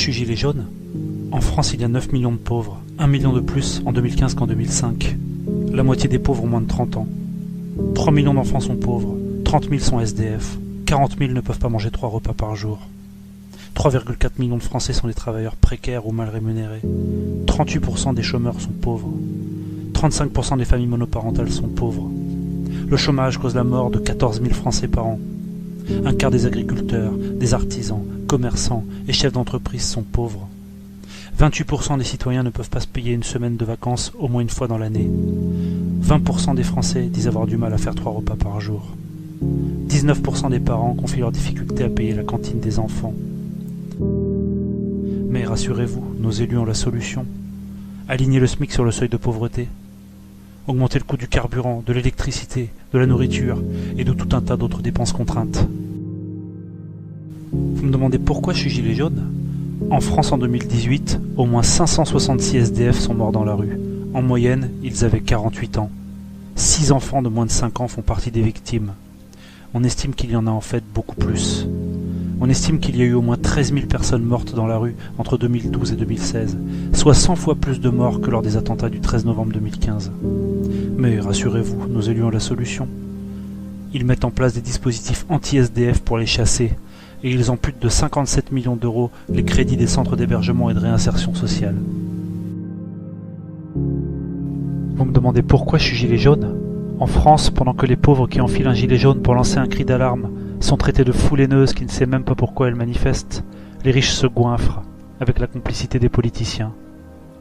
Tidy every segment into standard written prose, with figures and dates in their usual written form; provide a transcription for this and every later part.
je suis gilet jaune? En France, il y a 9 millions de pauvres, 1 million de plus en 2015 qu'en 2005. La moitié des pauvres ont moins de 30 ans. 3 millions d'enfants sont pauvres, 30 000 sont SDF, 40 000 ne peuvent pas manger 3 repas par jour. 3,4 millions de Français sont des travailleurs précaires ou mal rémunérés. 38% des chômeurs sont pauvres. 35% des familles monoparentales sont pauvres. Le chômage cause la mort de 14 000 Français par an. Un quart des agriculteurs, des artisans, commerçants et chefs d'entreprise sont pauvres. 28% des citoyens ne peuvent pas se payer une semaine de vacances au moins une fois dans l'année. 20% des Français disent avoir du mal à faire 3 repas par jour. 19% des parents confient leurs difficultés à payer la cantine des enfants. Mais rassurez-vous, nos élus ont la solution. Aligner le SMIC sur le seuil de pauvreté. Augmenter le coût du carburant, de l'électricité, de la nourriture et de tout un tas d'autres dépenses contraintes. Vous me demandez pourquoi je suis gilet jaune? En France en 2018, au moins 566 SDF sont morts dans la rue. En moyenne, ils avaient 48 ans. 6 enfants de moins de 5 ans font partie des victimes. On estime qu'il y en a en fait beaucoup plus. On estime qu'il y a eu au moins 13 000 personnes mortes dans la rue entre 2012 et 2016, soit 100 fois plus de morts que lors des attentats du 13 novembre 2015. Mais rassurez-vous, nos élus ont la solution. Ils mettent en place des dispositifs anti-SDF pour les chasser, et ils amputent de 57 millions d'euros les crédits des centres d'hébergement et de réinsertion sociale. Vous me demandez pourquoi je suis gilet jaune? En France, pendant que les pauvres qui enfilent un gilet jaune pour lancer un cri d'alarme sont traités de foules haineuses qui ne savent même pas pourquoi elles manifestent, les riches se goinfrent, avec la complicité des politiciens.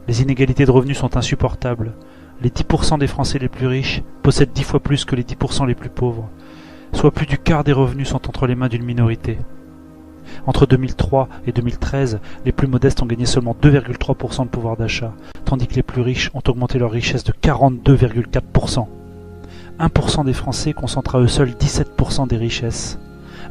Les inégalités de revenus sont insupportables. Les 10% des Français les plus riches possèdent 10 fois plus que les 10% les plus pauvres, soit plus du quart des revenus sont entre les mains d'une minorité. Entre 2003 et 2013, les plus modestes ont gagné seulement 2,3% de pouvoir d'achat, tandis que les plus riches ont augmenté leur richesse de 42,4%. 1% des Français concentrent à eux seuls 17% des richesses.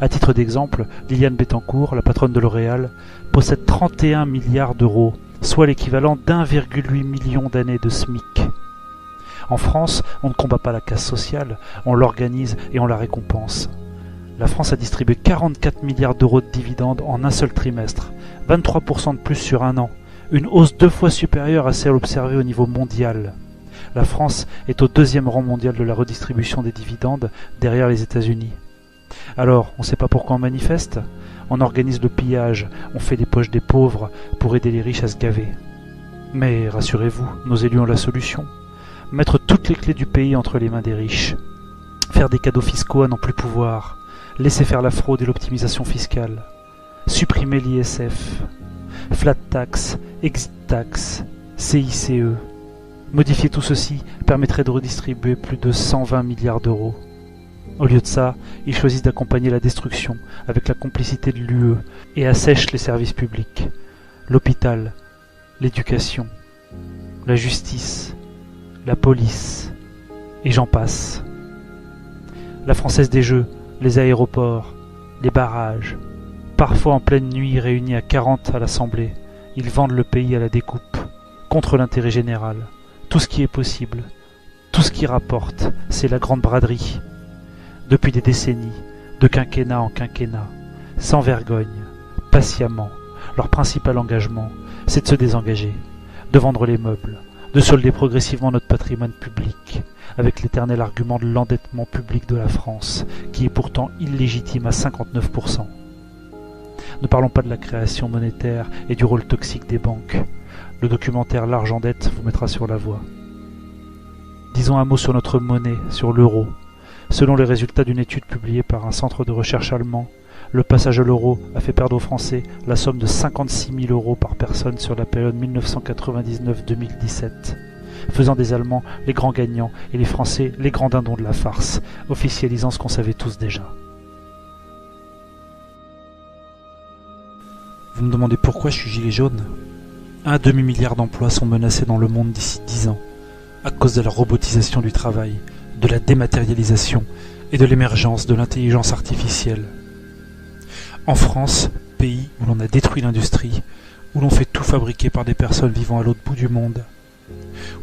À titre d'exemple, Liliane Bettencourt, la patronne de L'Oréal, possède 31 milliards d'euros, soit l'équivalent d'1,8 million d'années de SMIC. En France, on ne combat pas la casse sociale, on l'organise et on la récompense. La France a distribué 44 milliards d'euros de dividendes en un seul trimestre, 23% de plus sur un an, une hausse 2 fois supérieure à celle observée au niveau mondial. La France est au 2e rang mondial de la redistribution des dividendes, derrière les États-Unis. Alors, on ne sait pas pourquoi on manifeste? On organise le pillage, on fait les poches des pauvres pour aider les riches à se gaver. Mais rassurez-vous, nos élus ont la solution. Mettre toutes les clés du pays entre les mains des riches. Faire des cadeaux fiscaux à n'en plus pouvoir. Laisser faire la fraude et l'optimisation fiscale. Supprimer l'ISF. Flat tax, exit tax, CICE. Modifier tout ceci permettrait de redistribuer plus de 120 milliards d'euros. Au lieu de ça, ils choisissent d'accompagner la destruction avec la complicité de l'UE et assèchent les services publics, l'hôpital, l'éducation, la justice, la police, et j'en passe. La Française des Jeux, les aéroports, les barrages, parfois en pleine nuit réunis à 40 à l'Assemblée, ils vendent le pays à la découpe, contre l'intérêt général. Tout ce qui est possible, tout ce qui rapporte, c'est la grande braderie. Depuis des décennies, de quinquennat en quinquennat, sans vergogne, patiemment, leur principal engagement, c'est de se désengager, de vendre les meubles, de solder progressivement notre patrimoine public, avec l'éternel argument de l'endettement public de la France, qui est pourtant illégitime à 59%. Ne parlons pas de la création monétaire et du rôle toxique des banques. Le documentaire L'argent dette vous mettra sur la voie. Disons un mot sur notre monnaie, sur l'euro. Selon les résultats d'une étude publiée par un centre de recherche allemand, le passage à l'euro a fait perdre aux Français la somme de 56 000 euros par personne sur la période 1999-2017, faisant des Allemands les grands gagnants et les Français les grands dindons de la farce, officialisant ce qu'on savait tous déjà. Vous me demandez pourquoi je suis gilet jaune? Un demi-milliard d'emplois sont menacés dans le monde d'ici 10 ans, à cause de la robotisation du travail, de la dématérialisation et de l'émergence de l'intelligence artificielle. En France, pays où l'on a détruit l'industrie, où l'on fait tout fabriquer par des personnes vivant à l'autre bout du monde,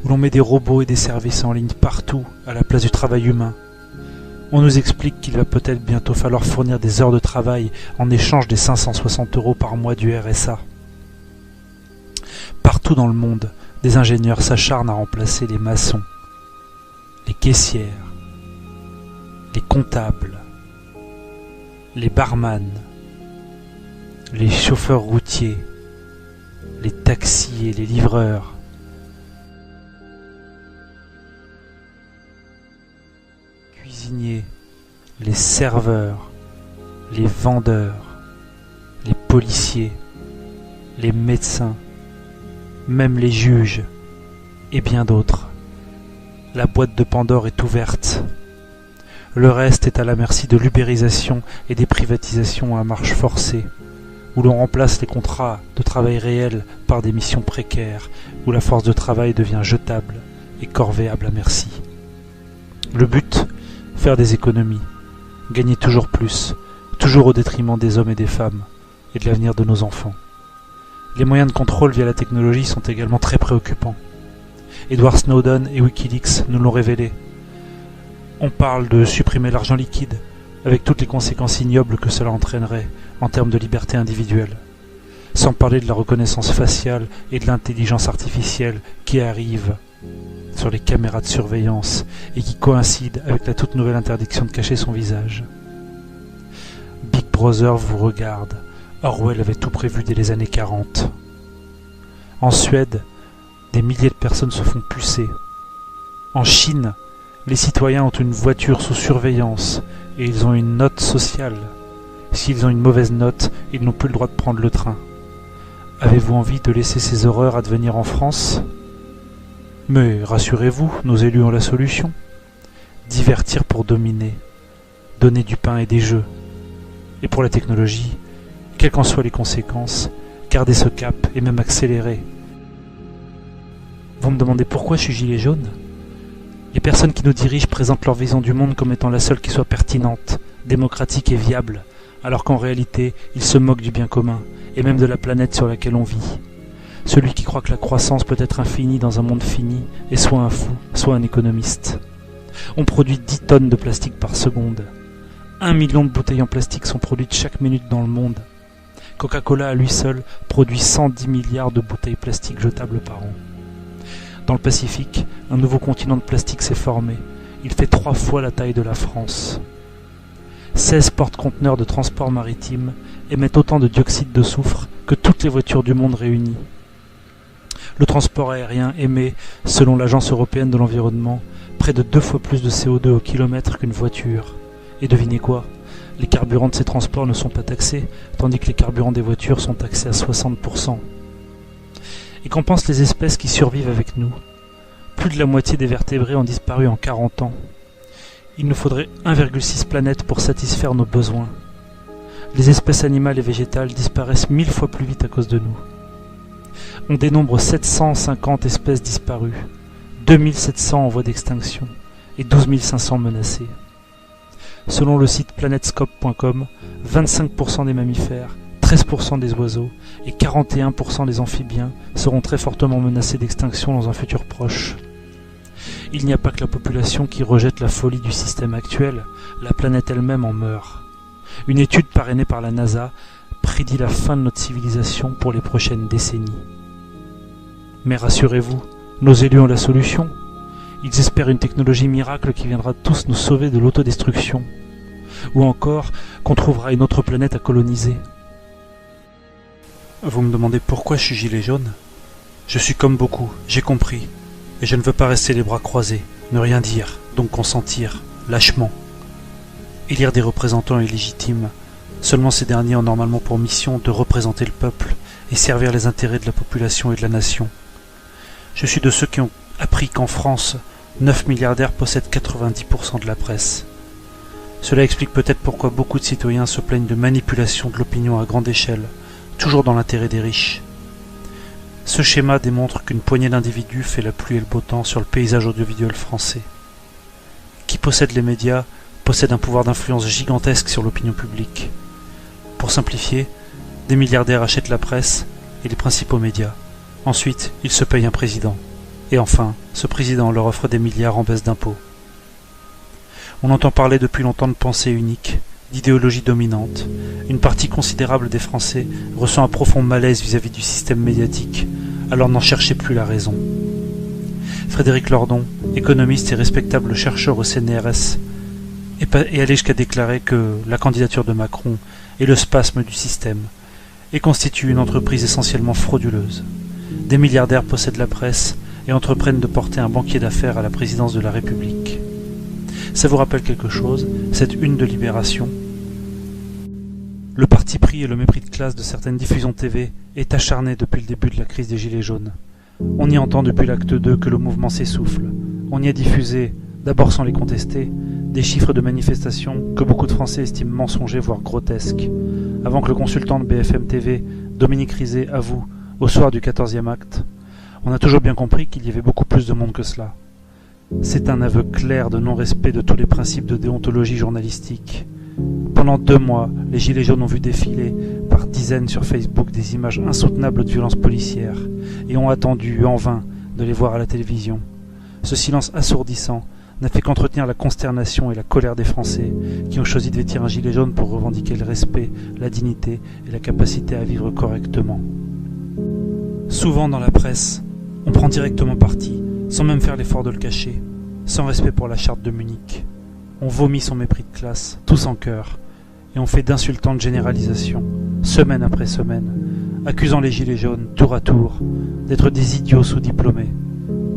où l'on met des robots et des services en ligne partout à la place du travail humain, on nous explique qu'il va peut-être bientôt falloir fournir des heures de travail en échange des 560 € par mois du RSA. Partout dans le monde, des ingénieurs s'acharnent à remplacer les maçons, les caissières, les comptables, les barman, les chauffeurs routiers, les taxis et les livreurs. Cuisiniers, les serveurs, les vendeurs, les policiers, les médecins, même les juges et bien d'autres. La boîte de Pandore est ouverte. Le reste est à la merci de l'ubérisation et des privatisations à marche forcée, où l'on remplace les contrats de travail réels par des missions précaires, où la force de travail devient jetable et corvéable à merci. Le but, faire des économies, gagner toujours plus, toujours au détriment des hommes et des femmes, et de l'avenir de nos enfants. Les moyens de contrôle via la technologie sont également très préoccupants. Edward Snowden et Wikileaks nous l'ont révélé. On parle de supprimer l'argent liquide, avec toutes les conséquences ignobles que cela entraînerait en termes de liberté individuelle. Sans parler de la reconnaissance faciale et de l'intelligence artificielle qui arrive sur les caméras de surveillance et qui coïncide avec la toute nouvelle interdiction de cacher son visage. Big Brother vous regarde. Orwell avait tout prévu dès les années 40. En Suède, des milliers de personnes se font pucer. En Chine, les citoyens ont une voiture sous surveillance et ils ont une note sociale. S'ils ont une mauvaise note, ils n'ont plus le droit de prendre le train. Avez-vous envie de laisser ces horreurs advenir en France ? Mais rassurez-vous, nos élus ont la solution. Divertir pour dominer, donner du pain et des jeux. Et pour la technologie, quelles qu'en soient les conséquences, gardez ce cap et même accélérer. Vous me demandez pourquoi je suis gilet jaune ? Les personnes qui nous dirigent présentent leur vision du monde comme étant la seule qui soit pertinente, démocratique et viable, alors qu'en réalité, ils se moquent du bien commun, et même de la planète sur laquelle on vit. Celui qui croit que la croissance peut être infinie dans un monde fini est soit un fou, soit un économiste. On produit 10 tonnes de plastique par seconde. 1 million de bouteilles en plastique sont produites chaque minute dans le monde. Coca-Cola à lui seul produit 110 milliards de bouteilles plastiques jetables par an. Dans le Pacifique, un nouveau continent de plastique s'est formé. Il fait 3 fois la taille de la France. 16 porte-conteneurs de transport maritime émettent autant de dioxyde de soufre que toutes les voitures du monde réunies. Le transport aérien émet, selon l'Agence européenne de l'environnement, près de 2 fois plus de CO2 au kilomètre qu'une voiture. Et devinez quoi ? Les carburants de ces transports ne sont pas taxés, tandis que les carburants des voitures sont taxés à 60%. Et qu'en pensent les espèces qui survivent avec nous ? Plus de la moitié des vertébrés ont disparu en 40 ans. Il nous faudrait 1,6 planètes pour satisfaire nos besoins. Les espèces animales et végétales disparaissent 1000 fois plus vite à cause de nous. On dénombre 750 espèces disparues, 2700 en voie d'extinction et 12 500 menacées. Selon le site planetscope.com, 25% des mammifères, 13% des oiseaux et 41% des amphibiens seront très fortement menacés d'extinction dans un futur proche. Il n'y a pas que la population qui rejette la folie du système actuel, la planète elle-même en meurt. Une étude parrainée par la NASA prédit la fin de notre civilisation pour les prochaines décennies. Mais rassurez-vous, nos élus ont la solution. Ils espèrent une technologie miracle qui viendra tous nous sauver de l'autodestruction. Ou encore qu'on trouvera une autre planète à coloniser. Vous me demandez pourquoi je suis gilet jaune ? Je suis comme beaucoup, j'ai compris. Et je ne veux pas rester les bras croisés, ne rien dire, donc consentir, lâchement. Élire des représentants illégitimes. Seulement ces derniers ont normalement pour mission de représenter le peuple et servir les intérêts de la population et de la nation. Je suis de ceux qui ont appris qu'en France, 9 milliardaires possèdent 90% de la presse. Cela explique peut-être pourquoi beaucoup de citoyens se plaignent de manipulation de l'opinion à grande échelle, toujours dans l'intérêt des riches. Ce schéma démontre qu'une poignée d'individus fait la pluie et le beau temps sur le paysage audiovisuel français. Qui possède les médias possède un pouvoir d'influence gigantesque sur l'opinion publique. Pour simplifier, des milliardaires achètent la presse et les principaux médias. Ensuite, ils se payent un président. Et enfin, ce président leur offre des milliards en baisse d'impôts. On entend parler depuis longtemps de pensée unique, d'idéologie dominante, une partie considérable des Français ressent un profond malaise vis-à-vis du système médiatique, alors n'en cherchez plus la raison. Frédéric Lordon, économiste et respectable chercheur au CNRS, est allé jusqu'à déclarer que la candidature de Macron est le spasme du système et constitue une entreprise essentiellement frauduleuse. Des milliardaires possèdent la presse et entreprennent de porter un banquier d'affaires à la présidence de la République. Ça vous rappelle quelque chose, cette une de Libération? Le parti pris et le mépris de classe de certaines diffusions TV est acharné depuis le début de la crise des Gilets jaunes. On y entend depuis l'acte 2 que le mouvement s'essouffle. On y a diffusé, d'abord sans les contester, des chiffres de manifestations que beaucoup de Français estiment mensongers voire grotesques, avant que le consultant de BFM TV, Dominique Rizet, avoue, au soir du 14e acte, on a toujours bien compris qu'il y avait beaucoup plus de monde que cela. C'est un aveu clair de non-respect de tous les principes de déontologie journalistique. Pendant 2 mois, les Gilets jaunes ont vu défiler par dizaines sur Facebook des images insoutenables de violences policières et ont attendu en vain de les voir à la télévision. Ce silence assourdissant n'a fait qu'entretenir la consternation et la colère des Français qui ont choisi de vêtir un gilet jaune pour revendiquer le respect, la dignité et la capacité à vivre correctement. Souvent dans la presse, on prend directement parti, sans même faire l'effort de le cacher, sans respect pour la charte de Munich. On vomit son mépris de classe, tous en chœur, et on fait d'insultantes généralisations, semaine après semaine, accusant les gilets jaunes, tour à tour, d'être des idiots sous-diplômés,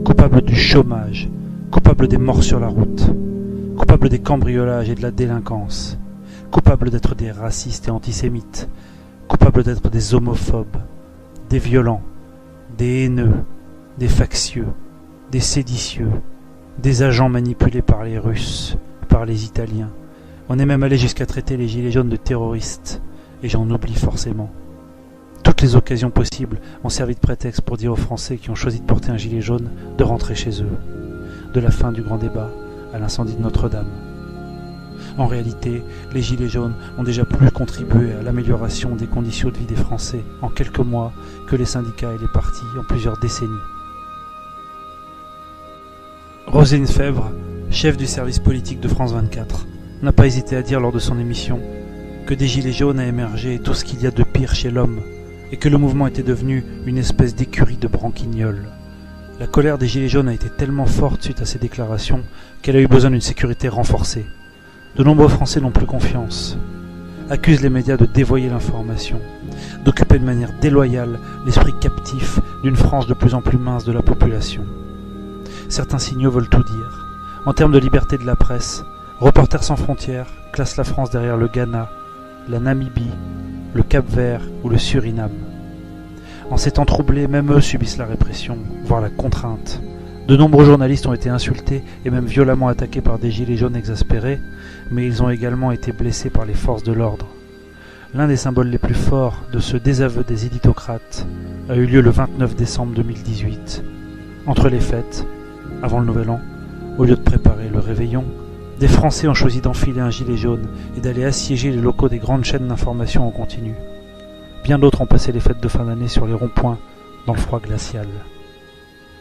coupables du chômage, coupables des morts sur la route, coupables des cambriolages et de la délinquance, coupables d'être des racistes et antisémites, coupables d'être des homophobes, des violents, des haineux, des factieux, des séditieux, des agents manipulés par les Russes, par les Italiens. On est même allé jusqu'à traiter les gilets jaunes de terroristes, et j'en oublie forcément. Toutes les occasions possibles ont servi de prétexte pour dire aux Français qui ont choisi de porter un gilet jaune de rentrer chez eux, de la fin du grand débat à l'incendie de Notre-Dame. En réalité, les gilets jaunes ont déjà plus contribué à l'amélioration des conditions de vie des Français en quelques mois que les syndicats et les partis en plusieurs décennies. Roselyne Febvre, chef du service politique de France 24, n'a pas hésité à dire lors de son émission que des gilets jaunes a émergé tout ce qu'il y a de pire chez l'homme et que le mouvement était devenu une espèce d'écurie de branquignoles. La colère des gilets jaunes a été tellement forte suite à ces déclarations qu'elle a eu besoin d'une sécurité renforcée. De nombreux Français n'ont plus confiance, accusent les médias de dévoyer l'information, d'occuper de manière déloyale l'esprit captif d'une frange de plus en plus mince de la population. Certains signaux veulent tout dire. En termes de liberté de la presse, Reporters sans frontières classe la France derrière le Ghana, la Namibie, le Cap-Vert ou le Suriname. En ces temps troublés, même eux subissent la répression, voire la contrainte. De nombreux journalistes ont été insultés et même violemment attaqués par des gilets jaunes exaspérés, mais ils ont également été blessés par les forces de l'ordre. L'un des symboles les plus forts de ce désaveu des élitocrates a eu lieu le 29 décembre 2018. Entre les fêtes, avant le Nouvel An, au lieu de préparer le réveillon, des Français ont choisi d'enfiler un gilet jaune et d'aller assiéger les locaux des grandes chaînes d'information en continu. Bien d'autres ont passé les fêtes de fin d'année sur les ronds-points, dans le froid glacial.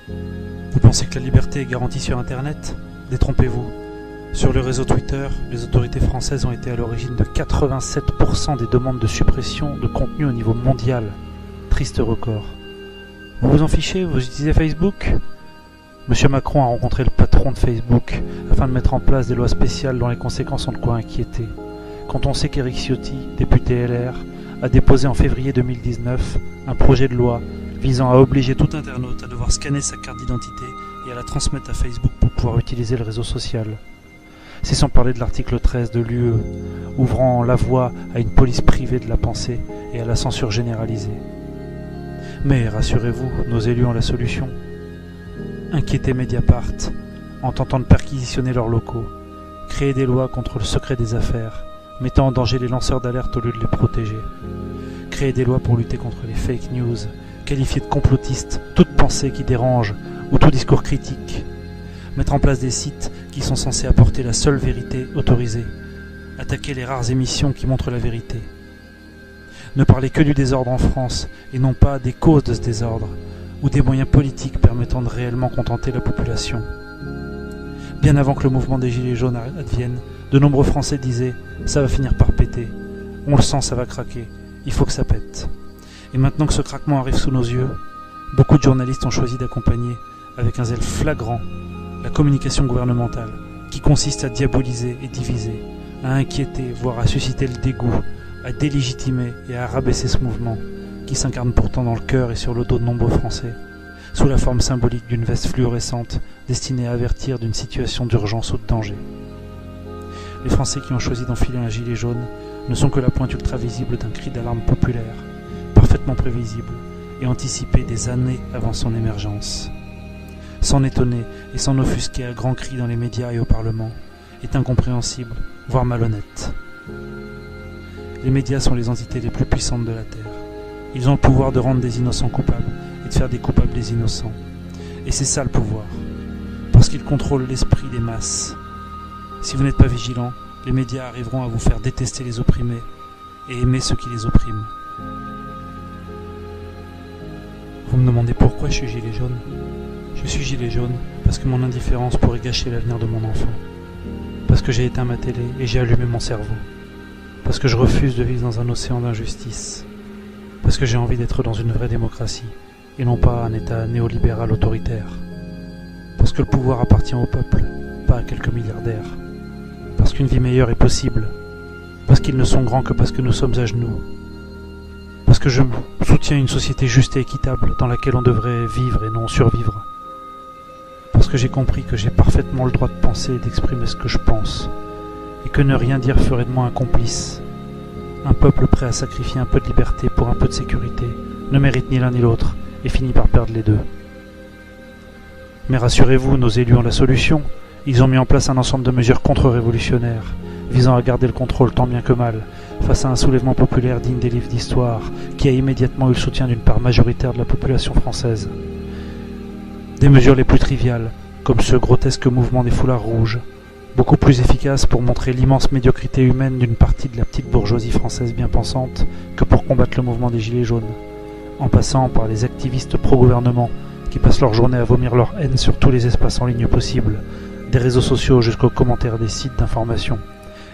Vous pensez que la liberté est garantie sur Internet? Détrompez-vous. Sur le réseau Twitter, les autorités françaises ont été à l'origine de 87% des demandes de suppression de contenu au niveau mondial. Triste record. Vous vous en fichez? Vous utilisez Facebook? Monsieur Macron a rencontré le patron de Facebook afin de mettre en place des lois spéciales dont les conséquences ont de quoi inquiéter. Quand on sait qu'Éric Ciotti, député LR, a déposé en février 2019 un projet de loi visant à obliger tout internaute à devoir scanner sa carte d'identité et à la transmettre à Facebook pour pouvoir utiliser le réseau social. C'est sans parler de l'article 13 de l'UE, ouvrant la voie à une police privée de la pensée et à la censure généralisée. Mais rassurez-vous, nos élus ont la solution. Inquiéter Mediapart en tentant de perquisitionner leurs locaux, créer des lois contre le secret des affaires, mettant en danger les lanceurs d'alerte au lieu de les protéger, créer des lois pour lutter contre les fake news, qualifier de complotistes toute pensée qui dérange ou tout discours critique, mettre en place des sites qui sont censés apporter la seule vérité autorisée, attaquer les rares émissions qui montrent la vérité, ne parler que du désordre en France et non pas des causes de ce désordre, ou des moyens politiques permettant de réellement contenter la population. Bien avant que le mouvement des Gilets jaunes advienne, De nombreux Français disaient « ça va finir par péter, on le sent, ça va craquer, il faut que ça pète ». Et maintenant que ce craquement arrive sous nos yeux, beaucoup de journalistes ont choisi d'accompagner, avec un zèle flagrant, la communication gouvernementale, qui consiste à diaboliser et diviser, à inquiéter, voire à susciter le dégoût, à délégitimer et à rabaisser ce mouvement, qui s'incarne pourtant dans le cœur et sur le dos de nombreux Français, sous la forme symbolique d'une veste fluorescente destinée à avertir d'une situation d'urgence ou de danger. Les Français qui ont choisi d'enfiler un gilet jaune ne sont que la pointe ultra-visible d'un cri d'alarme populaire, parfaitement prévisible et anticipé des années avant son émergence. S'en étonner et s'en offusquer à grands cris dans les médias et au Parlement est incompréhensible, voire malhonnête. Les médias sont les entités les plus puissantes de la Terre. Ils ont le pouvoir de rendre des innocents coupables et de faire des coupables des innocents. Et c'est ça le pouvoir, parce qu'ils contrôlent l'esprit des masses. Si vous n'êtes pas vigilant, les médias arriveront à vous faire détester les opprimés et aimer ceux qui les oppriment. Vous me demandez pourquoi je suis gilet jaune ? Je suis gilet jaune parce que mon indifférence pourrait gâcher l'avenir de mon enfant. Parce que j'ai éteint ma télé et j'ai allumé mon cerveau. Parce que je refuse de vivre dans un océan d'injustice. Parce que j'ai envie d'être dans une vraie démocratie et non pas un État néolibéral autoritaire. Parce que le pouvoir appartient au peuple, pas à quelques milliardaires. Parce qu'une vie meilleure est possible. Parce qu'ils ne sont grands que parce que nous sommes à genoux. Parce que je soutiens une société juste et équitable dans laquelle on devrait vivre et non survivre. Parce que j'ai compris que j'ai parfaitement le droit de penser et d'exprimer ce que je pense, et que ne rien dire ferait de moi un complice. Un peuple prêt à sacrifier un peu de liberté pour un peu de sécurité ne mérite ni l'un ni l'autre, et finit par perdre les deux. Mais rassurez-vous, nos élus ont la solution. Ils ont mis en place un ensemble de mesures contre-révolutionnaires, visant à garder le contrôle tant bien que mal, face à un soulèvement populaire digne des livres d'histoire, qui a immédiatement eu le soutien d'une part majoritaire de la population française. Des mesures les plus triviales, comme ce grotesque mouvement des foulards rouges, beaucoup plus efficaces pour montrer l'immense médiocrité humaine d'une partie de la petite bourgeoisie française bien pensante que pour combattre le mouvement des Gilets jaunes, en passant par les activistes pro-gouvernement qui passent leur journée à vomir leur haine sur tous les espaces en ligne possibles, des réseaux sociaux jusqu'aux commentaires des sites d'information,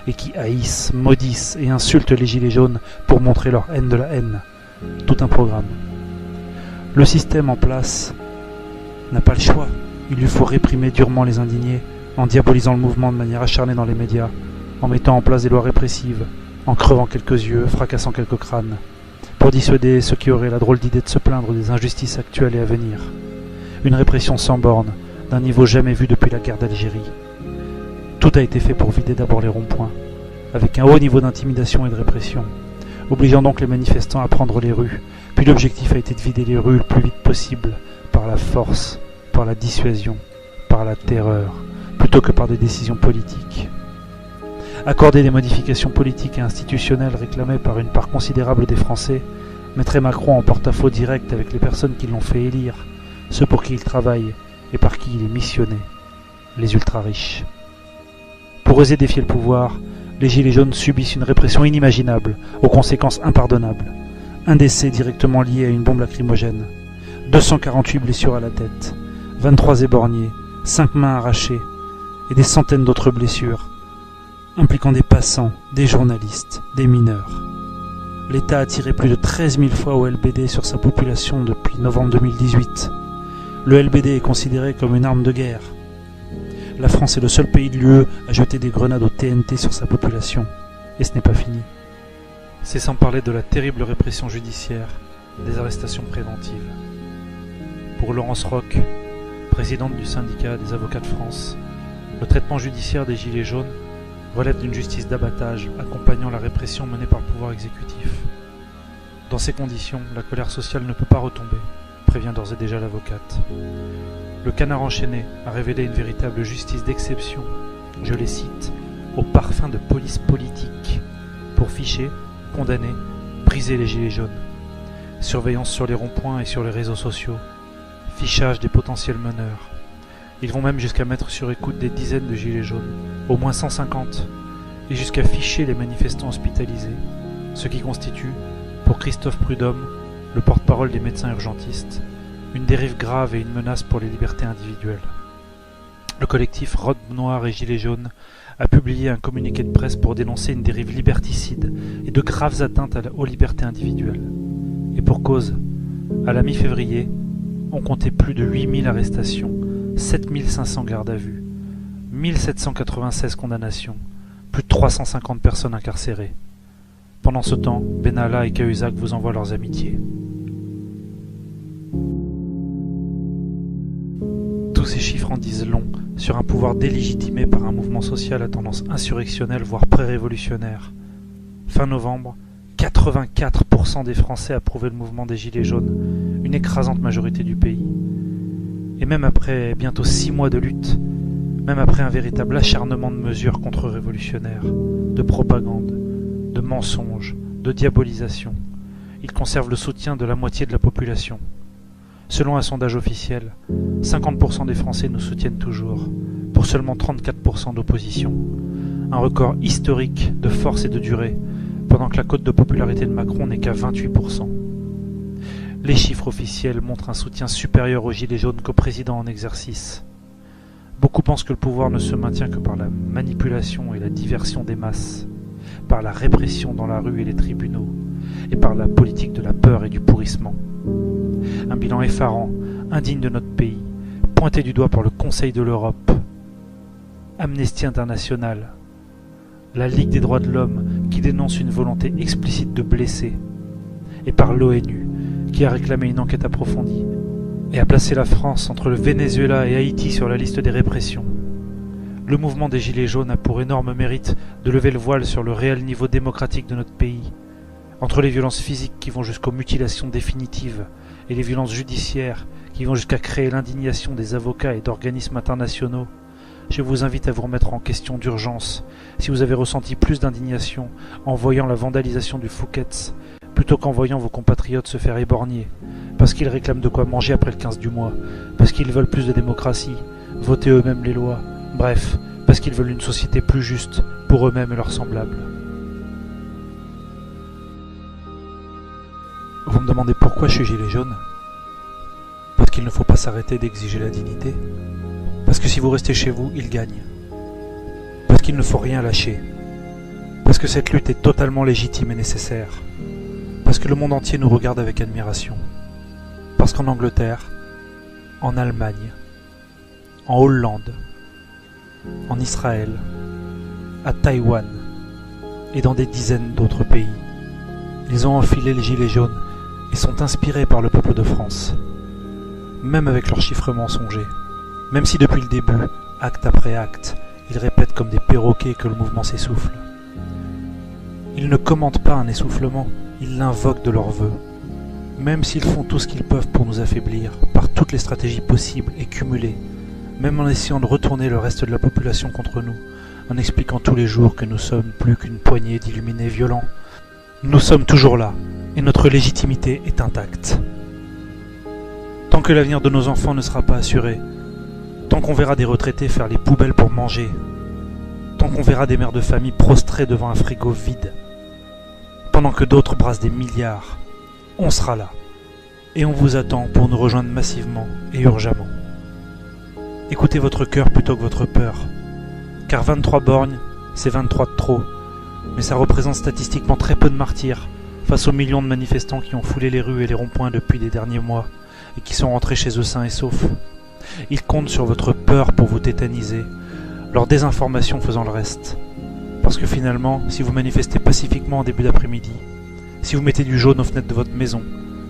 et qui haïssent, maudissent et insultent les Gilets jaunes pour montrer leur haine de la haine. Tout un programme. Le système en place n'a pas le choix. Il lui faut réprimer durement les indignés, en diabolisant le mouvement de manière acharnée dans les médias, en mettant en place des lois répressives, en crevant quelques yeux, fracassant quelques crânes, pour dissuader ceux qui auraient la drôle d'idée de se plaindre des injustices actuelles et à venir. Une répression sans bornes, d'un niveau jamais vu depuis la guerre d'Algérie. Tout a été fait pour vider d'abord les ronds-points, avec un haut niveau d'intimidation et de répression, obligeant donc les manifestants à prendre les rues, puis l'objectif a été de vider les rues le plus vite possible, par la force, par la dissuasion, par la terreur, plutôt que par des décisions politiques. Accorder des modifications politiques et institutionnelles réclamées par une part considérable des Français mettrait Macron en porte-à-faux direct avec les personnes qui l'ont fait élire, ceux pour qui il travaille et par qui il est missionné, les ultra-riches. Pour oser défier le pouvoir, les Gilets jaunes subissent une répression inimaginable, aux conséquences impardonnables. Un décès directement lié à une bombe lacrymogène, 248 blessures à la tête, 23 éborgnés, 5 mains arrachées et des centaines d'autres blessures, impliquant des passants, des journalistes, des mineurs. L'État a tiré plus de 13 000 fois au LBD sur sa population depuis novembre 2018. Le LBD est considéré comme une arme de guerre. La France est le seul pays de l'UE à jeter des grenades au TNT sur sa population. Et ce n'est pas fini. C'est sans parler de la terrible répression judiciaire, des arrestations préventives. Pour Laurence Roch, présidente du syndicat des avocats de France, le traitement judiciaire des Gilets jaunes relève d'une justice d'abattage accompagnant la répression menée par le pouvoir exécutif. Dans ces conditions, la colère sociale ne peut pas retomber, prévient d'ores et déjà l'avocate. Le Canard enchaîné a révélé une véritable justice d'exception, je les cite, au parfum de police politique, pour ficher, condamner, briser les Gilets jaunes. Surveillance sur les ronds-points et sur les réseaux sociaux, fichage des potentiels meneurs. Ils vont même jusqu'à mettre sur écoute des dizaines de Gilets jaunes, au moins 150, et jusqu'à ficher les manifestants hospitalisés, ce qui constitue, pour Christophe Prudhomme, le porte-parole des médecins urgentistes, une dérive grave et une menace pour les libertés individuelles. Le collectif Robe Noire et Gilets jaunes a publié un communiqué de presse pour dénoncer une dérive liberticide et de graves atteintes aux libertés individuelles. Et pour cause, à la mi-février, on comptait plus de 8000 arrestations, 7500 gardes à vue, 1796 condamnations, plus de 350 personnes incarcérées. Pendant ce temps, Benalla et Cahuzac vous envoient leurs amitiés. Tous ces chiffres en disent long sur un pouvoir délégitimé par un mouvement social à tendance insurrectionnelle voire pré-révolutionnaire. Fin novembre, 84% des Français approuvaient le mouvement des Gilets jaunes, une écrasante majorité du pays. Et même après bientôt 6 mois de lutte, même après un véritable acharnement de mesures contre-révolutionnaires, de propagande, de mensonges, de diabolisation, ils conservent le soutien de la moitié de la population. Selon un sondage officiel, 50% des Français nous soutiennent toujours, pour seulement 34% d'opposition. Un record historique de force et de durée, pendant que la cote de popularité de Macron n'est qu'à 28%. Les chiffres officiels montrent un soutien supérieur aux Gilets jaunes qu'au président en exercice. Beaucoup pensent que le pouvoir ne se maintient que par la manipulation et la diversion des masses, par la répression dans la rue et les tribunaux, et par la politique de la peur et du pourrissement. Un bilan effarant, indigne de notre pays, pointé du doigt par le Conseil de l'Europe, Amnesty International, la Ligue des droits de l'homme qui dénonce une volonté explicite de blesser, et par l'ONU qui a réclamé une enquête approfondie et a placé la France entre le Venezuela et Haïti sur la liste des répressions. Le mouvement des Gilets jaunes a pour énorme mérite de lever le voile sur le réel niveau démocratique de notre pays, entre les violences physiques qui vont jusqu'aux mutilations définitives et les violences judiciaires qui vont jusqu'à créer l'indignation des avocats et d'organismes internationaux. Je vous invite à vous remettre en question d'urgence si vous avez ressenti plus d'indignation en voyant la vandalisation du Fouquet's plutôt qu'en voyant vos compatriotes se faire éborgner, parce qu'ils réclament de quoi manger après le 15 du mois, parce qu'ils veulent plus de démocratie, voter eux-mêmes les lois, bref, parce qu'ils veulent une société plus juste pour eux-mêmes et leurs semblables. Vous me demandez pourquoi je suis gilet jaune? Parce qu'il ne faut pas s'arrêter d'exiger la dignité. Parce que si vous restez chez vous, ils gagnent. Parce qu'il ne faut rien lâcher. Parce que cette lutte est totalement légitime et nécessaire. Parce que le monde entier nous regarde avec admiration. Parce qu'en Angleterre, en Allemagne, en Hollande, en Israël, à Taïwan et dans des dizaines d'autres pays, ils ont enfilé les gilets jaunes et sont inspirés par le peuple de France, même avec leurs chiffres mensongers, même si depuis le début, acte après acte, ils répètent comme des perroquets que le mouvement s'essouffle. Ils ne commentent pas un essoufflement, ils l'invoquent de leur vœu, même s'ils font tout ce qu'ils peuvent pour nous affaiblir, par toutes les stratégies possibles et cumulées, même en essayant de retourner le reste de la population contre nous, en expliquant tous les jours que nous sommes plus qu'une poignée d'illuminés violents. Nous sommes toujours là, et notre légitimité est intacte. Tant que l'avenir de nos enfants ne sera pas assuré, tant qu'on verra des retraités faire les poubelles pour manger, tant qu'on verra des mères de famille prostrées devant un frigo vide, pendant que d'autres brassent des milliards, on sera là, et on vous attend pour nous rejoindre massivement et urgemment. Écoutez votre cœur plutôt que votre peur, car 23 borgnes, c'est 23 de trop, mais ça représente statistiquement très peu de martyrs face aux millions de manifestants qui ont foulé les rues et les ronds-points depuis les derniers mois et qui sont rentrés chez eux sains et saufs. Ils comptent sur votre peur pour vous tétaniser, leur désinformation faisant le reste. Parce que finalement, si vous manifestez pacifiquement en début d'après-midi, si vous mettez du jaune aux fenêtres de votre maison,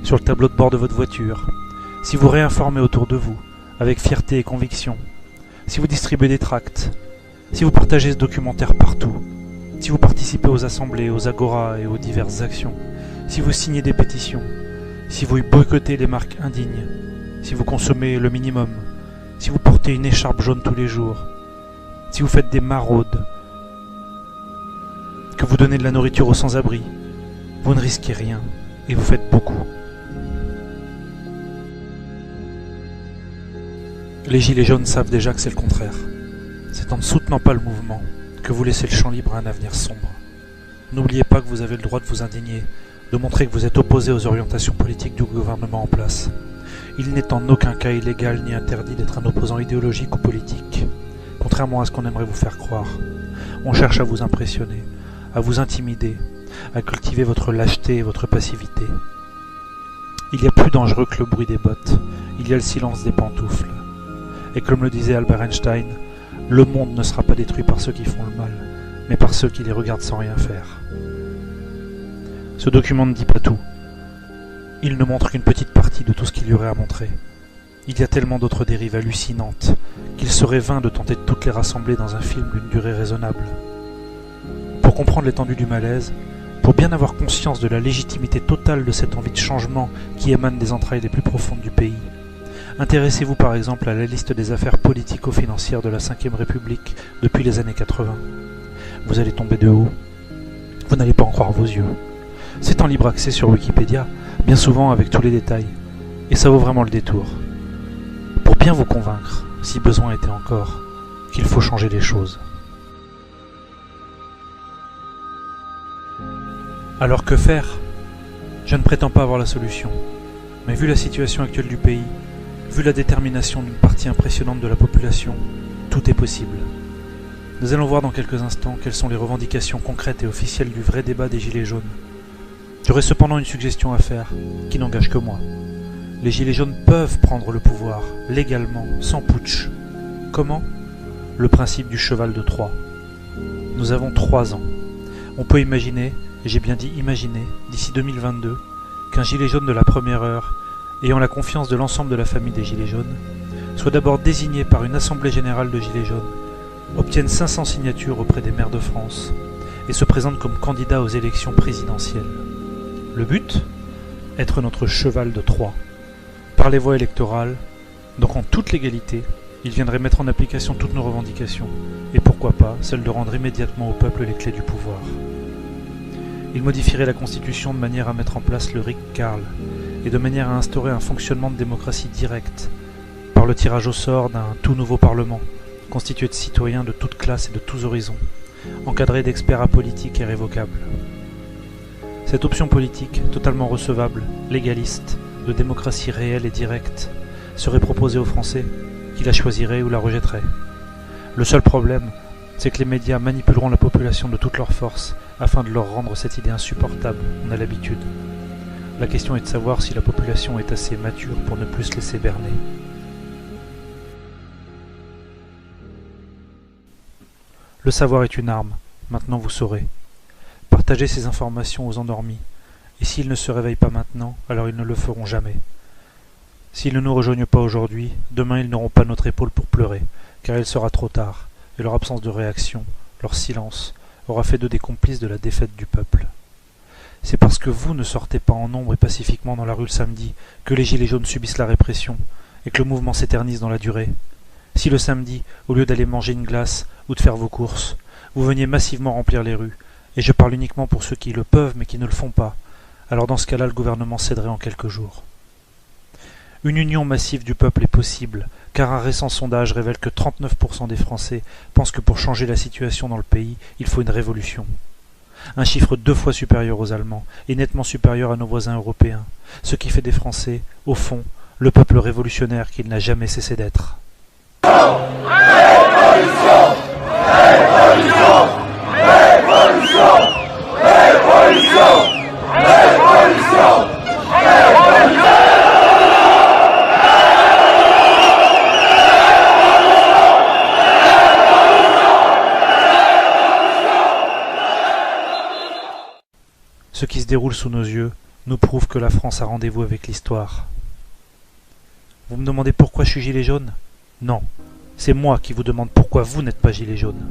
sur le tableau de bord de votre voiture, si vous réinformez autour de vous, avec fierté et conviction, si vous distribuez des tracts, si vous partagez ce documentaire partout, si vous participez aux assemblées, aux agoras et aux diverses actions, si vous signez des pétitions, si vous boycottez les marques indignes, si vous consommez le minimum, si vous portez une écharpe jaune tous les jours, si vous faites des maraudes, que vous donnez de la nourriture aux sans-abri, vous ne risquez rien et vous faites beaucoup. Les gilets jaunes savent déjà que c'est le contraire. C'est en ne soutenant pas le mouvement que vous laissez le champ libre à un avenir sombre. N'oubliez pas que vous avez le droit de vous indigner, de montrer que vous êtes opposé aux orientations politiques du gouvernement en place. Il n'est en aucun cas illégal ni interdit d'être un opposant idéologique ou politique. contrairement à ce qu'on aimerait vous faire croire. On cherche à vous impressionner, à vous intimider, à cultiver votre lâcheté et votre passivité. Il y a plus dangereux que le bruit des bottes, il y a le silence des pantoufles. Et comme le disait Albert Einstein, le monde ne sera pas détruit par ceux qui font le mal, mais par ceux qui les regardent sans rien faire. Ce document ne dit pas tout. Il ne montre qu'une petite partie de tout ce qu'il y aurait à montrer. Il y a tellement d'autres dérives hallucinantes qu'il serait vain de tenter de toutes les rassembler dans un film d'une durée raisonnable. Pour comprendre l'étendue du malaise, pour bien avoir conscience de la légitimité totale de cette envie de changement qui émane des entrailles les plus profondes du pays, intéressez-vous par exemple à la liste des affaires politico-financières de la Ve République depuis les années 80. Vous allez tomber de haut. Vous n'allez pas en croire vos yeux. C'est en libre accès sur Wikipédia, bien souvent avec tous les détails, et ça vaut vraiment le détour. Pour bien vous convaincre, si besoin était encore, qu'il faut changer les choses. Alors que faire ? Je ne prétends pas avoir la solution, mais vu la situation actuelle du pays, vu la détermination d'une partie impressionnante de la population, tout est possible. Nous allons voir dans quelques instants quelles sont les revendications concrètes et officielles du vrai débat des Gilets jaunes. J'aurais cependant une suggestion à faire, qui n'engage que moi. Les Gilets jaunes peuvent prendre le pouvoir, légalement, sans putsch. Comment ? Le principe du cheval de Troie. Nous avons 3 ans. On peut imaginer, et j'ai bien dit imaginer, d'ici 2022, qu'un gilet jaune de la première heure, ayant la confiance de l'ensemble de la famille des Gilets jaunes, soit d'abord désigné par une assemblée générale de Gilets jaunes, obtienne 500 signatures auprès des maires de France, et se présente comme candidat aux élections présidentielles. Le but ? Être notre cheval de Troie. Par les voies électorales, donc en toute légalité, il viendrait mettre en application toutes nos revendications, et pourquoi pas celle de rendre immédiatement au peuple les clés du pouvoir. Il modifierait la Constitution de manière à mettre en place le Ric-Carl, et de manière à instaurer un fonctionnement de démocratie directe, par le tirage au sort d'un tout nouveau Parlement, constitué de citoyens de toutes classes et de tous horizons, encadré d'experts apolitiques et révocables. Cette option politique, totalement recevable, légaliste, de démocratie réelle et directe, serait proposée aux Français, qui la choisiraient ou la rejetteraient. Le seul problème, c'est que les médias manipuleront la population de toute leur force afin de leur rendre cette idée insupportable, on a l'habitude. La question est de savoir si la population est assez mature pour ne plus se laisser berner. Le savoir est une arme, maintenant vous saurez. Partagez ces informations aux endormis, et s'ils ne se réveillent pas maintenant, alors ils ne le feront jamais. S'ils ne nous rejoignent pas aujourd'hui, demain ils n'auront pas notre épaule pour pleurer, car il sera trop tard, et leur absence de réaction, leur silence, aura fait d'eux des complices de la défaite du peuple. C'est parce que vous ne sortez pas en nombre et pacifiquement dans la rue le samedi que les Gilets jaunes subissent la répression, et que le mouvement s'éternise dans la durée. Si le samedi, au lieu d'aller manger une glace ou de faire vos courses, vous veniez massivement remplir les rues, et je parle uniquement pour ceux qui le peuvent mais qui ne le font pas, alors dans ce cas-là le gouvernement céderait en quelques jours. Une union massive du peuple est possible, car un récent sondage révèle que 39% des Français pensent que pour changer la situation dans le pays, il faut une révolution. Un chiffre 2 fois supérieur aux Allemands, et nettement supérieur à nos voisins européens, ce qui fait des Français, au fond, le peuple révolutionnaire qu'il n'a jamais cessé d'être. Révolution ! Révolution ! Révolution ! Révolution ! Révolution ! Révolution ! Ce qui se déroule sous nos yeux nous prouve que la France a rendez-vous avec l'histoire. Vous me demandez pourquoi je suis gilet jaune ? Non, c'est moi qui vous demande pourquoi vous n'êtes pas gilet jaune.